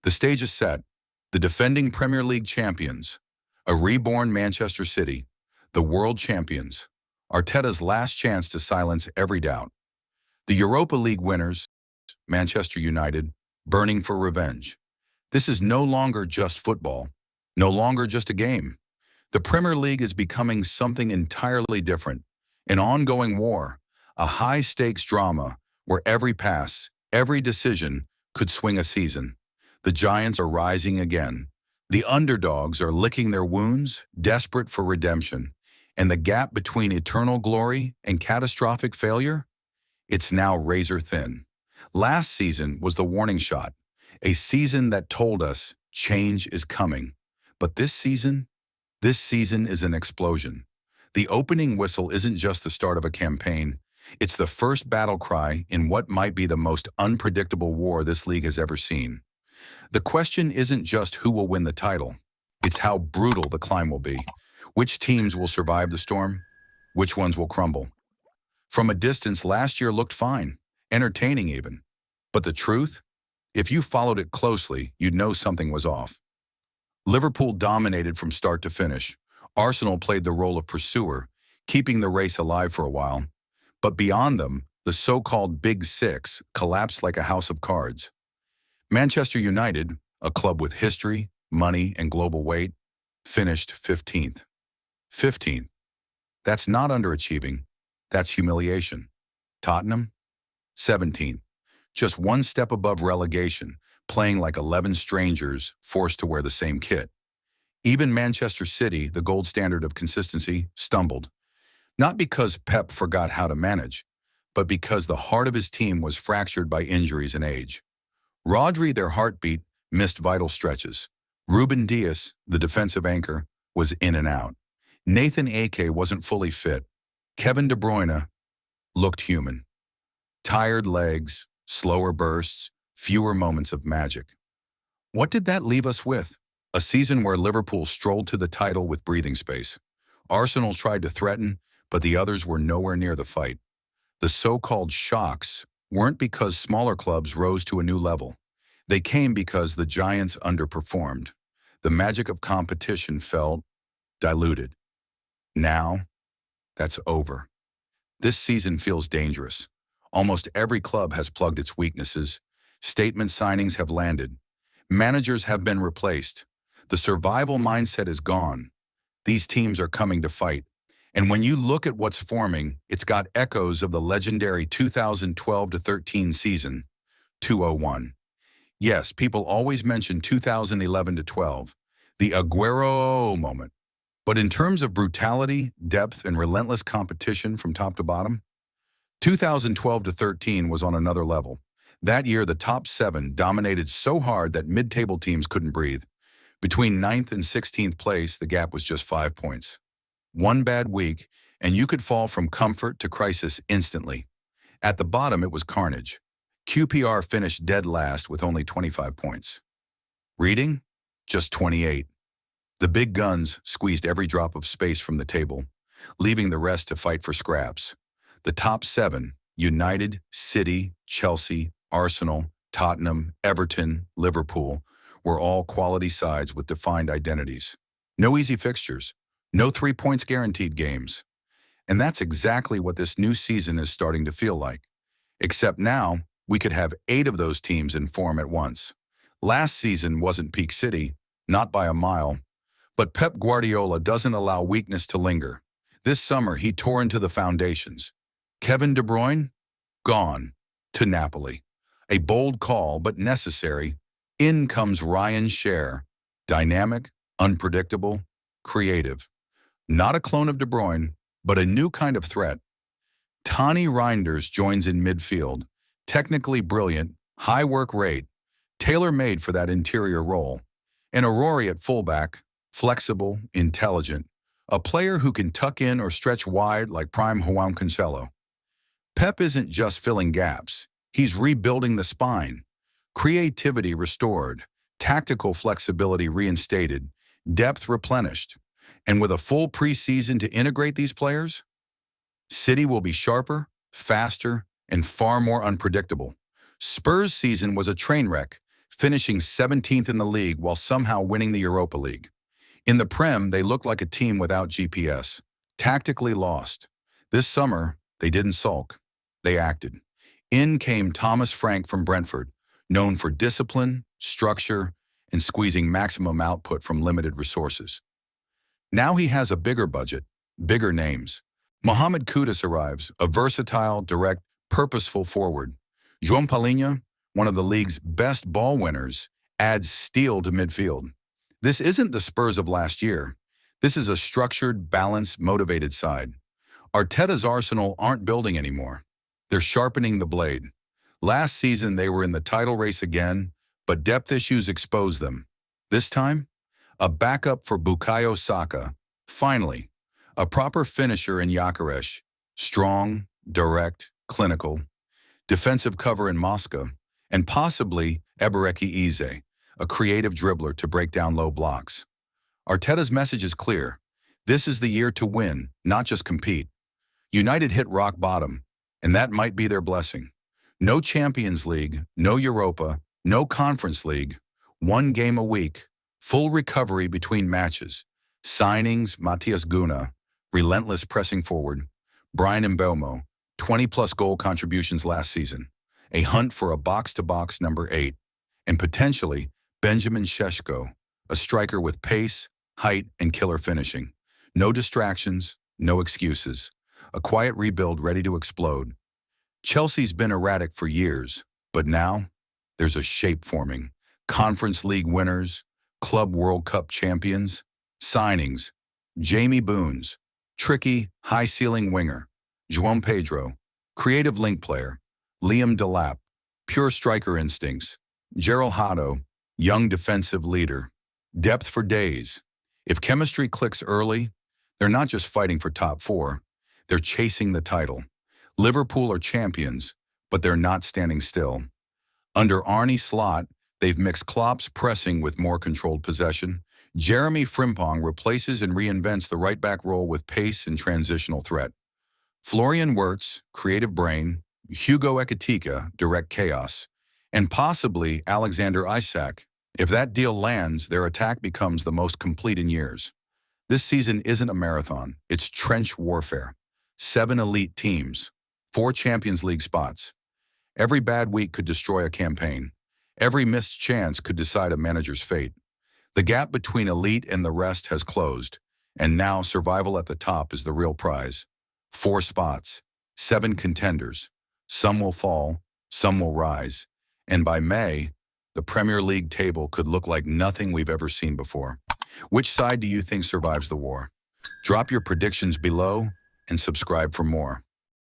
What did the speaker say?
The stage is set. The defending Premier League champions, a reborn Manchester City, the world champions, Arteta's last chance to silence every doubt. The Europa League winners, Manchester United, burning for revenge. This is no longer just football, no longer just a game. The Premier League is becoming something entirely different, an ongoing war, a high-stakes drama where every pass, every decision could swing a season. The giants are rising again. The underdogs are licking their wounds, desperate for redemption. And the gap between eternal glory and catastrophic failure? It's now razor thin. Last season was the warning shot, a season that told us change is coming. But this season is an explosion. The opening whistle isn't just the start of a campaign. It's the first battle cry in what might be the most unpredictable war this league has ever seen. The question isn't just who will win the title. It's how brutal the climb will be. Which teams will survive the storm? Which ones will crumble? From a distance, last year looked fine, entertaining even. But the truth? If you followed it closely, you'd know something was off. Liverpool dominated from start to finish. Arsenal played the role of pursuer, keeping the race alive for a while. But beyond them, the so-called Big Six collapsed like a house of cards. Manchester United, a club with history, money, and global weight, finished 15th. 15th. That's not underachieving. That's humiliation. Tottenham, 17th. Just one step above relegation, playing like 11 strangers forced to wear the same kit. Even Manchester City, the gold standard of consistency, stumbled. Not because Pep forgot how to manage, but because the heart of his team was fractured by injuries and age. Rodri, their heartbeat, missed vital stretches. Ruben Dias, the defensive anchor, was in and out. Nathan Ake wasn't fully fit. Kevin De Bruyne looked human. Tired legs, slower bursts, fewer moments of magic. What did that leave us with? A season where Liverpool strolled to the title with breathing space. Arsenal tried to threaten, but the others were nowhere near the fight. The so-called shocks weren't because smaller clubs rose to a new level. They came because the giants underperformed. The magic of competition felt diluted. Now, that's over. This season feels dangerous. Almost every club has plugged its weaknesses. Statement signings have landed. Managers have been replaced. The survival mindset is gone. These teams are coming to fight. And when you look at what's forming, it's got echoes of the legendary 2012-13 season, 201. Yes, people always mention 2011-12, the Aguero moment. But in terms of brutality, depth, and relentless competition from top to bottom, 2012-13 was on another level. That year, the top seven dominated so hard that mid-table teams couldn't breathe. Between 9th and 16th place, the gap was just 5 points. One bad week, and you could fall from comfort to crisis instantly. At the bottom, it was carnage. QPR finished dead last with only 25 points. Reading? Just 28. The big guns squeezed every drop of space from the table, leaving the rest to fight for scraps. The top seven, United, City, Chelsea, Arsenal, Tottenham, Everton, Liverpool, were all quality sides with defined identities. No easy fixtures, no 3 points guaranteed games. And that's exactly what this new season is starting to feel like. Except now, we could have 8 of those teams in form at once. Last season wasn't peak City, not by a mile. But Pep Guardiola doesn't allow weakness to linger. This summer, he tore into the foundations. Kevin De Bruyne? Gone. To Napoli. A bold call, but necessary. In comes Ryan Scher. Dynamic, unpredictable, creative. Not a clone of De Bruyne, but a new kind of threat. Tony Reinders joins in midfield. Technically brilliant, high work rate, tailor-made for that interior role. And Aurori at fullback, flexible, intelligent, a player who can tuck in or stretch wide like prime Juan Cancelo. Pep isn't just filling gaps, he's rebuilding the spine. Creativity restored, tactical flexibility reinstated, depth replenished. And with a full preseason to integrate these players, City will be sharper, faster, and far more unpredictable. Spurs' season was a train wreck, finishing 17th in the league while somehow winning the Europa League. In the Prem, they looked like a team without GPS, tactically lost. This summer, they didn't sulk. They acted. In came Thomas Frank from Brentford, known for discipline, structure, and squeezing maximum output from limited resources. Now he has a bigger budget, bigger names. Mohamed Kudus arrives, a versatile, direct, purposeful forward. João Palhinha, one of the league's best ball winners, adds steel to midfield. This isn't the Spurs of last year. This is a structured, balanced, motivated side. Arteta's Arsenal aren't building anymore. They're sharpening the blade. Last season, they were in the title race again, but depth issues exposed them. This time, a backup for Bukayo Saka. Finally, a proper finisher in Gyökeres. Strong, direct, clinical. Defensive cover in Moscow, and possibly Ebereki Eze, a creative dribbler to break down low blocks. Arteta's message is clear. This is the year to win, not just compete. United hit rock bottom, and that might be their blessing. No Champions League, no Europa, no Conference League, one game a week, full recovery between matches. Signings, Matthias Gunna, relentless pressing forward. Bryan Mbeumo, 20-plus goal contributions last season. A hunt for a box-to-box number 8. And potentially, Benjamin Šeško, a striker with pace, height, and killer finishing. No distractions, no excuses. A quiet rebuild ready to explode. Chelsea's been erratic for years, but now there's a shape forming. Conference League winners, Club World Cup champions, signings, Jamie Boons, tricky, high-ceiling winger, João Pedro, creative link player, Liam Delap, pure striker instincts, Gerald Hato, young defensive leader, depth for days. If chemistry clicks early, they're not just fighting for top 4, they're chasing the title. Liverpool are champions, but they're not standing still. Under Arne Slot, they've mixed Klopp's pressing with more controlled possession. Jeremy Frimpong replaces and reinvents the right-back role with pace and transitional threat. Florian Wirtz, creative brain, Hugo Ekitike, direct chaos, and possibly Alexander Isak. If that deal lands, their attack becomes the most complete in years. This season isn't a marathon, it's trench warfare. 7 elite teams, 4 Champions League spots. Every bad week could destroy a campaign. Every missed chance could decide a manager's fate. The gap between elite and the rest has closed, and now survival at the top is the real prize. 4 spots, 7 contenders. Some will fall, some will rise, and by May, the Premier League table could look like nothing we've ever seen before. Which side do you think survives the war? Drop your predictions below and subscribe for more.